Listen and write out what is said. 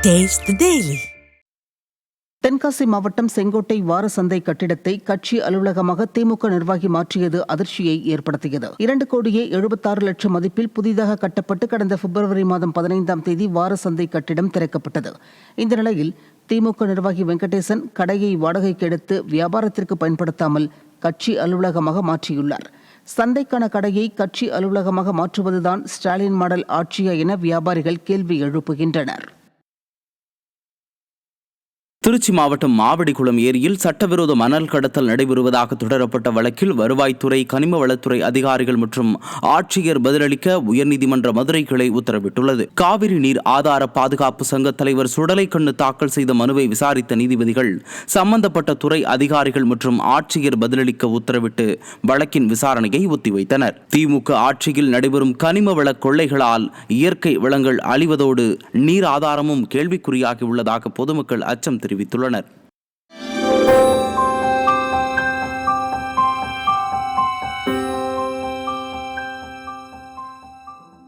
Taste the Daily. Tenkasi மாவட்டம் செங்கோட்டை வார சந்தை கட்டிடத்தை கட்சி அலுவலகமாக திமுக நிர்வாகி மாற்றியது அதிர்ச்சியை ஏற்படுத்தியது. 2,76,00,000 மதிப்பில் புதிதாக கட்டப்பட்டு கடந்த பிப்ரவரி மாதம் 15ஆம் தேதி வார சந்தை கட்டிடம் திறக்கப்பட்டது. இந்த நிலையில் திமுக நிர்வாகி வெங்கடேசன் கடையை வாடகைக்கு எடுத்து வியாபாரத்திற்கு பயன்படுத்தாமல் கட்சி அலுவலகமாக மாற்றியுள்ளார். சந்தைக்கான கடையை கட்சி அலுவலகமாக மாற்றுவதுதான் ஸ்டாலின் மாடல் ஆட்சியா என வியாபாரிகள் கேள்வி எழுப்புகின்றனர். திருச்சி மாவட்டம் மாவடிக்குளம் ஏரியில் சட்டவிரோத மணல் கடத்தல் நடைபெறுவதாக தொடரப்பட்ட வழக்கில் வருவாய்த்துறை, கனிம வளத்துறை அதிகாரிகள் மற்றும் ஆட்சியர் பதிலளிக்க உயர்நீதிமன்ற மதுரை கிளை உத்தரவிட்டுள்ளது. காவிரி நீர் ஆதார பாதுகாப்பு சங்க தலைவர் சுடலைக்கண்ணு தாக்கல் செய்த மனுவை விசாரித்த நீதிபதிகள் சம்பந்தப்பட்ட துறை அதிகாரிகள் மற்றும் ஆட்சியர் பதிலளிக்க உத்தரவிட்டு வழக்கின் விசாரணையை ஒத்திவைத்தனர். திமுக ஆட்சியில் நடைபெறும் கனிம வள கொள்ளைகளால் இயற்கை வளங்கள் அழிவதோடு நீர் ஆதாரமும் கேள்விக்குறியாகியுள்ளதாக பொதுமக்கள் அச்சம் தெரிவித்துள்ளனர்.